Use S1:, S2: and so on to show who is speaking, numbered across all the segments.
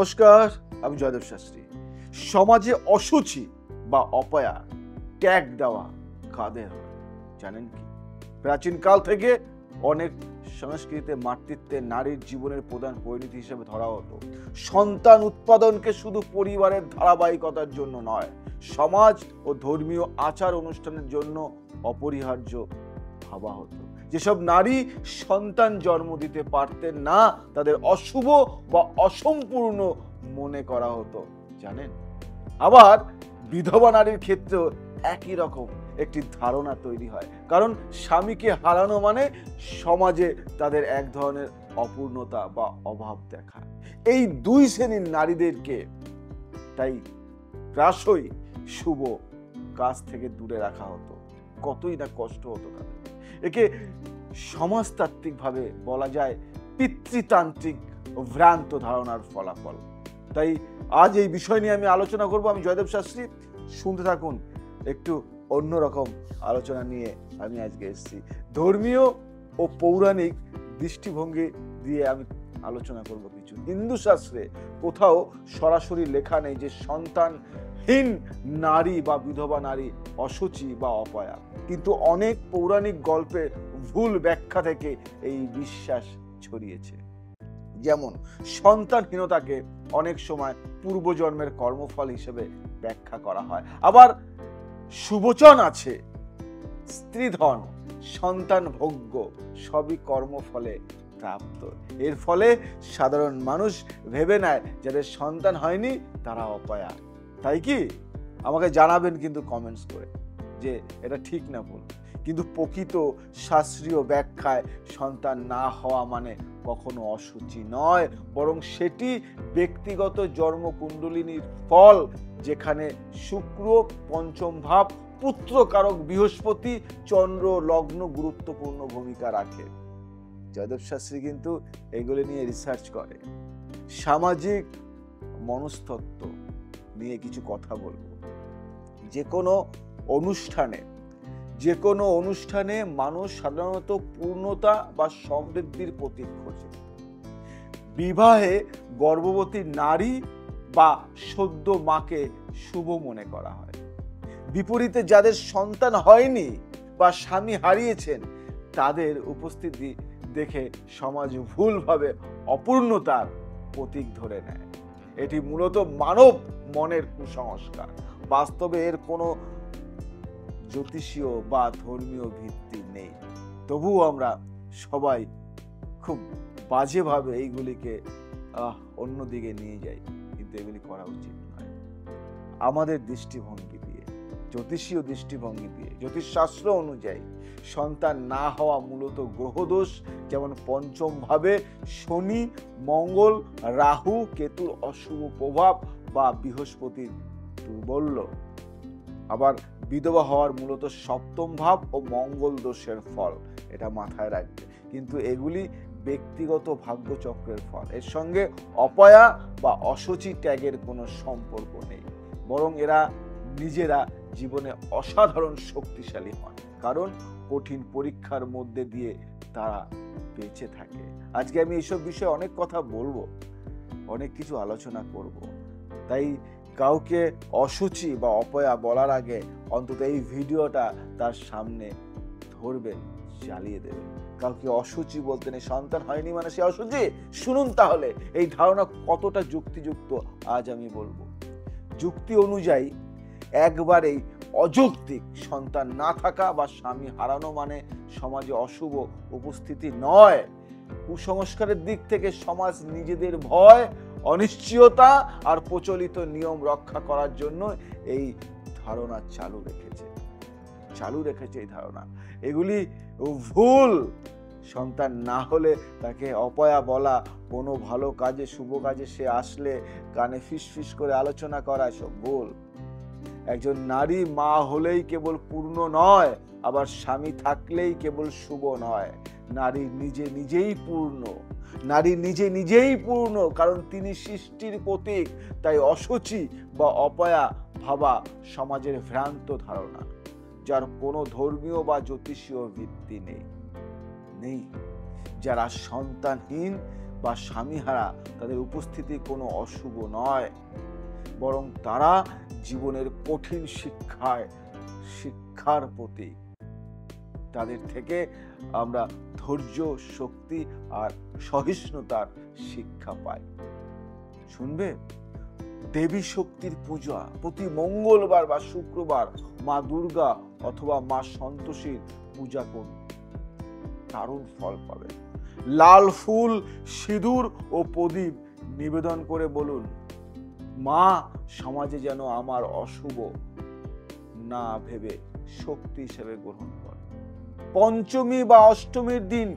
S1: নমস্কার, আমি জয়দেব শাস্ত্রী। সমাজে অশুচি বা অপয়া ট্যাগ দেওয়া কাদের হয় জানেন কি? প্রাচীনকাল থেকে অনেক সংস্কৃতিতে মাতৃত্বে নারীর জীবনের প্রধান পরিণতি হিসেবে ধরা হতো। সন্তান উৎপাদনকে শুধু পরিবারের ধারাবাহিকতার জন্য নয়, সমাজ ও ধর্মীয় আচার অনুষ্ঠানের জন্য অপরিহার্য ভাবা হতো। যেসব নারী সন্তান জন্ম দিতে পারতেন না তাদের অশুভ বা অসম্পূর্ণ মনে করা হতো জানেন। আবার বিধবা নারীর ক্ষেত্রেও একই রকম একটি ধারণা তৈরি হয়, কারণ স্বামীকে হারানো মানে সমাজে তাদের এক ধরনের অপূর্ণতা বা অভাব দেখায়। এই দুই শ্রেণীর নারীদেরকে তাই প্রায়শই শুভ কাজ থেকে দূরে রাখা হতো। কতই না কষ্ট হতো তাদের। একে সমাজতাত্ত্বিকভাবে বলা যায় পিতৃতান্ত্রিক ভ্রান্ত ধারণার ফলাফল। তাই আজ এই বিষয় নিয়ে আমি আলোচনা করব। আমি জয়দেব শাস্ত্রী, শুনতে থাকুন। একটু অন্যরকম আলোচনা নিয়ে আমি আজকে এসেছি। ধর্মীয় ও পৌরাণিক দৃষ্টিভঙ্গি দিয়ে আমি আলোচনা করব কিছু। হিন্দু শাস্ত্রে কোথাও সরাসরি লেখা নেই যে সন্তানহীন নারী বা বিধবা নারী অশুচি বা অপয়া, কিন্তু অনেক পৌরাণিক গল্পে ভুল ব্যাখ্যা থেকে এই বিশ্বাস ছড়িয়েছে। যেমন সন্তানহীনতাকে অনেক সময় পূর্বজন্মের কর্মফল হিসেবে ব্যাখ্যা করা হয়। আবার শুভচন আছে, স্ত্রীধন, সন্তান ভোগ্য সবই কর্মফলে প্রাপ্ত। এর ফলে সাধারণ মানুষ ভেবে নেয় যাদের সন্তান হয়নি তারা অপয়া। তাই কি? আমাকে জানাবেন কিন্তু কমেন্টস করে যে এটা ঠিক না ভুল। কিন্তু প্রকৃত শাস্ত্রীয় ব্যাখ্যায় সন্তান না হওয়া মানে কখনো অশুচি নয়, বরং সেটি ব্যক্তিগত জন্মকুণ্ডলিনীর ফল, যেখানে শুক্র পঞ্চম ভাব, পুত্রকারক বৃহস্পতি, চন্দ্র লগ্ন গুরুত্বপূর্ণ ভূমিকা রাখে। জয়দেব শাস্ত্রী কিন্তু এগুলি নিয়ে রিসার্চ করে। সামাজিক মনস্তত্ত্ব নিয়ে কিছু কথা বলবো। যে কোনো অনুষ্ঠানে মানুষ সাধারণত পূর্ণতা বা সমৃদ্ধির প্রতীক খোঁজে। বিবাহে গর্ভবতী নারী বা সদ্য মাকে শুভ মনে করা হয়। বিপরীতে যাদের সন্তান হয়নি বা স্বামী হারিয়েছেন তাদের উপস্থিতি দেখে সমাজ ভুলভাবে অপূর্ণতার প্রতীক ধরে নেয়। এটি মূলত মানব মনের কুসংস্কার। বাস্তবে এর কোনো জ্যোতিষীয় বা ধর্মীয় ভিত্তি নেই। তবুও আমরা সবাই খুব বাজেভাবে এইগুলিকে অন্যদিকে নিয়ে যাই, কিন্তু এগুলি করা উচিত নয়। আমাদের দৃষ্টিভঙ্গি দিয়ে, জ্যোতিষীয় দৃষ্টিভঙ্গি দিয়ে, জ্যোতিষশাস্ত্র অনুযায়ী সন্তান না হওয়া মূলত গ্রহদোষ, যেমন পঞ্চম ভাবে শনি, মঙ্গল, রাহু, কেতুর অশুভ প্রভাব বা বৃহস্পতির দুর্বল্য। আবার বিধবা হওয়ার মূলত সপ্তম ভাব ও মঙ্গল দোষের ফল, এটা মাথায় রাখবে। কিন্তু এগুলি ব্যক্তিগত ভাগ্যচক্রের ফল। এর সঙ্গে অপয়া বা অশুচি ট্যাগের কোনো সম্পর্ক নেই, বরং এরা নিজেরা জীবনে অসাধারণ শক্তিশালী হন, কারণ কঠিন পরীক্ষার মধ্যে দিয়ে তারা বেঁচে থাকে। আজকে আমি এইসব বিষয়ে অনেক কথা বলবো, অনেক কিছু আলোচনা করব। তাই কাউকে অশুচি বা অপয়া বলার আগে অন্তত এই ভিডিওটা তার সামনে ধরবেন, চালিয়ে দেবেন। কাউকে অশুচি বলতে নেই, সন্তান হয়নি মানে সে অশুচি। শুনুন তাহলে এই ধারণা কতটা যুক্তিযুক্ত আজ আমি বলবো। যুক্তি অনুযায়ী একবারেই অযৌক্তিক। সন্তান না থাকা বা স্বামী হারানো মানে সমাজে অশুভ উপস্থিতি নয়। কুসংস্কারের দিক থেকে সমাজ নিজেদের ভয়, অনিশ্চয়তা আর প্রচলিত নিয়ম রক্ষা করার জন্য এই ধারণা চালু রেখেছে এই ধারণা। এগুলি ভুল। সন্তান না হলে তাকে অপয়া বলা, কোনো ভালো কাজে, শুভ কাজে সে আসলে কানে ফিসফিস করে আলোচনা করা, সব ভুল। একজন নারী মা হলেই কেবল পূর্ণ নয়, আবার স্বামী থাকলেই কেবল শুভ নয়। নারী নিজে নিজেই পূর্ণ, কারণ তিনি সৃষ্টির প্রতীক। তাই অশুচি বা অপয়া ভাবা সমাজের ভ্রান্ত ধারণা, যার কোনো ধর্মীয় বা জ্যোতিষীয় ভিত্তি নেই। যারা সন্তানহীন বা স্বামীহারা তাদের উপস্থিতি কোনো অশুভ নয়, বরং তারা জীবনের কঠিন শিক্ষার প্রতীক। তাদের থেকে আমরা ধৈর্য, শক্তি আর সহিষ্ণুতার শিক্ষা পাই। শুনবে, দেবী শক্তির পূজা প্রতি মঙ্গলবার বা শুক্রবার মা দুর্গা অথবা মা সন্তোষীর পূজা করুন, দারুণ ফল পাবে। লাল ফুল, সিঁদুর ও প্রদীপ নিবেদন করে বলুন, মা সমাজে যেন আমার অশুভ না ভেবে শক্তি হিসেবে গ্রহণ করে। পঞ্চমী বা অষ্টমীর দিন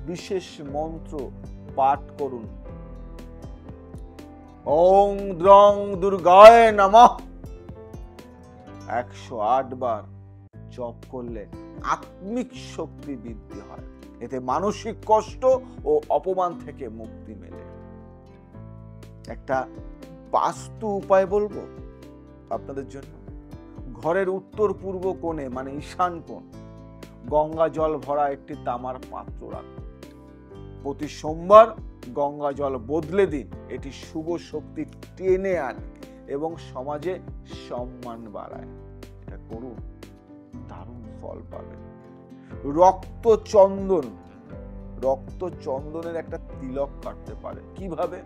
S1: বিশেষ মন্ত্র পাঠ করুন। ওং দ্রং দুর্গায় নমঃ 108 বার জপ করলে আত্মিক শক্তি বৃদ্ধি হয়। এতে মানসিক কষ্ট ও অপমান থেকে মুক্তি মেলে। একটা বাস্তু উপায় বলবো আপনাদের জন্য। ঘরের উত্তর পূর্ব কোণে মানে ঈশান কোণ গঙ্গা জল ভরা একটি তামার পাত্র রাখুন। প্রতি সোমবার গঙ্গা জল বদলে দিন। এটি শুভ শক্তি টেনে আনে এবং সমাজে সম্মান বাড়ায়। এটা করুন, দারুণ ফল পাবেন। রক্তচন্দনের একটা তিলক কাটতে পারে। কিভাবে?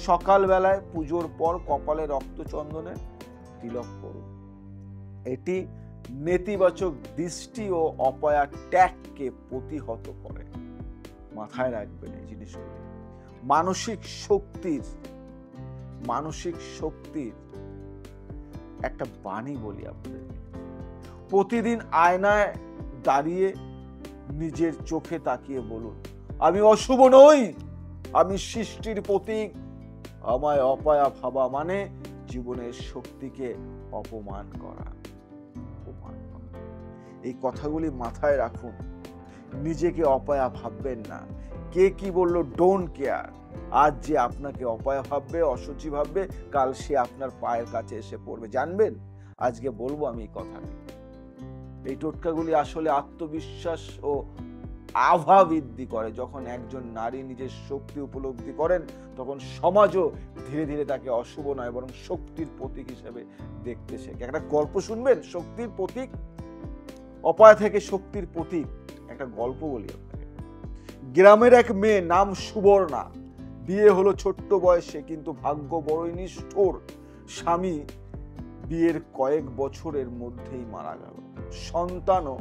S1: সকালবেলায় পুজোর পর কপালে রক্তচন্দনের তিলক করুন। এটি নেতিবাচক দৃষ্টি ও অপয়া ট্যাগকে প্রতিহত করে। মাথায় রাখবেন এই জিনিসগুলো। মানসিক শক্তির একটা বাণী বলি আপনাদের। প্রতিদিন আয়নায় দাঁড়িয়ে নিজের চোখে তাকিয়ে বলুন, আমি অশুভ নই, আমি সৃষ্টির প্রতীক। আমায় অপয়া ভাবা মানে জীবনের শক্তিকে অপমান করা। এই কথাগুলি মাথায় রাখুন। নিজেকে অপয়া ভাববেন না। কে কি বললো ডোন্ট কেয়ার। আজ যে আপনাকে অপয়া ভাববে, অসুচি ভাববে, কাল সে আপনার পায়ের কাছে এসে পড়বে। জানবেন, আজকে বলবো আমি এই কথাটি। এই টোটকাগুলি আসলে আত্মবিশ্বাস ও আভা বৃদ্ধি করে। যখন একজন নারী নিজের শক্তি উপলব্ধি করেন, তখন সমাজও ধীরে ধীরে তাকে অশুভ নয় বরং শক্তির প্রতীক হিসেবে দেখতে শেখে। একটা গল্প শুনবেন, শক্তির প্রতীক, অপয়া থেকে শক্তির প্রতীক। একটা গল্প বলি আপনাকে। গ্রামের এক মেয়ে, নাম সুবর্ণা। বিয়ে হলো ছোট্ট বয়সে, কিন্তু ভাগ্য বড়ই নিষ্ঠুর। স্বামী বিয়ের কয়েক বছরের মধ্যেই মারা গেল, সন্তানও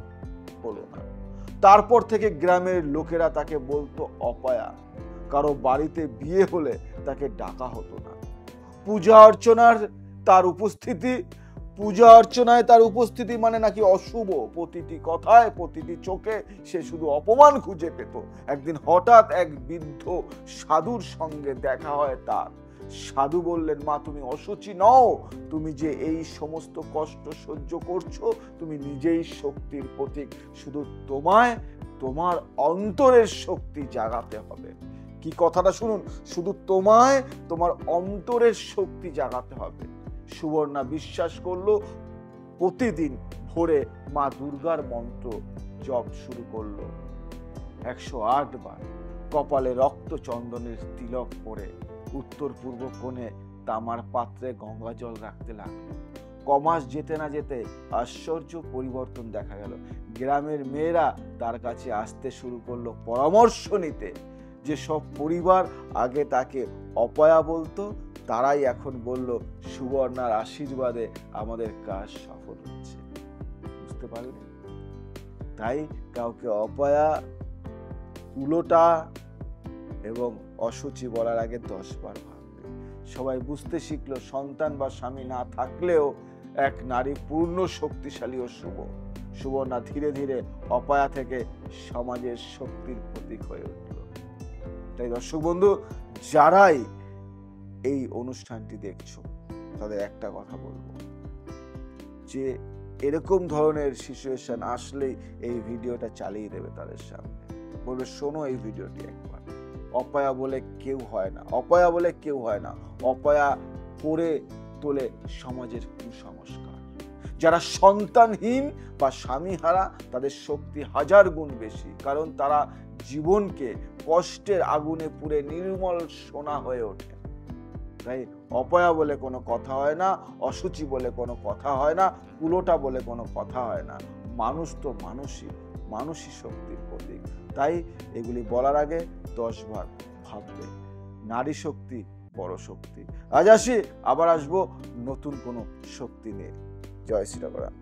S1: হলো না। তারপর থেকে গ্রামের লোকেরা তাকে বলতো অপয়া। কারো বাড়িতে বিয়ে হলে তাকে ডাকা হতো না। পূজা অর্চনায় তার উপস্থিতি মানে নাকি অশুভ। প্রতিটি কথায়, প্রতিটি চোখে সে শুধু অপমান খুঁজে পেত। একদিন হঠাৎ এক বৃদ্ধ সাধুর সঙ্গে দেখা হয় তার। সাধু বললেন, মা তুমি অসুচি নও, তুমি যে এই সমস্ত কষ্ট সহ্য করছো, তুমি নিজেই শক্তির প্রতীক। শুধু তোমায় তোমার অন্তরের শক্তি জাগাতে হবে। কি কথাটা শুনুন, শুধু তোমায় তোমার অন্তরের শক্তি জাগাতে হবে। সুবর্ণা বিশ্বাস করলো, প্রতিদিন ভোরে মা দুর্গার মন্ত্র জপ শুরু করলো 108 বার। কপালে রক্তচন্দনের তিলক পরে উত্তর পূর্ব কোণে তামার পাত্রে গঙ্গা জল রাখতে লাগলো। কমাস যেতে না যেতে আশ্চর্য পরিবর্তন দেখা গেল। গ্রামের মেয়েরা তার কাছে আসতে শুরু করলো পরামর্শ নিতে। যে সব পরিবার আগে তাকে অপয়া বলতো, তারাই এখন বলল, সুবর্ণার আশীর্বাদে আমাদের কাজ সফল হচ্ছে। বুঝতে পারলেন? তাই কাউকে অপয়া, উলোটা এবং অসুচি বলার আগে 10 বার ভাববে। সবাই বুঝতে শিখলো, সন্তান বা স্বামী না থাকলেও এক নারী পূর্ণ শক্তিশালী ও শুভ। সুবর্ণা ধীরে ধীরে অপয়া থেকে সমাজের শক্তির প্রতীক হয়ে উঠল। তাই দর্শক বন্ধু, যারাই এই অনুষ্ঠানটি দেখছো, তাদের একটা কথা বলবো যে এরকম ধরনের সিচুয়েশন আসলেই এই ভিডিওটা চালিয়ে দেবে তাদের সামনে। বলবে, শোনো এই ভিডিওটি একবার। অপয়া বলে কেউ হয় না, অপয়া বলে কেউ হয় না। অপয়া করে তোলে সমাজের কুসংস্কার। যারা সন্তানহীন বা স্বামীহারা, তাদের শক্তি 1000 গুণ বেশি, কারণ তারা জীবনকে কষ্টের আগুনে পুড়ে নির্মল সোনা হয়ে ওঠে। তাই অপয়া বলে কোনো কথা হয় না, অসুচি বলে কোনো কথা হয় না, কুলোটা বলে কোনো কথা হয় না। মানুষ তো মানুষই শক্তির প্রতীক। তাই এগুলি বলার আগে 10 বার ভাববে। নারী শক্তি বড় শক্তি। আজ আসি, আবার আসবো নতুন কোনো শক্তি নিয়ে। জয় শ্রী রাম।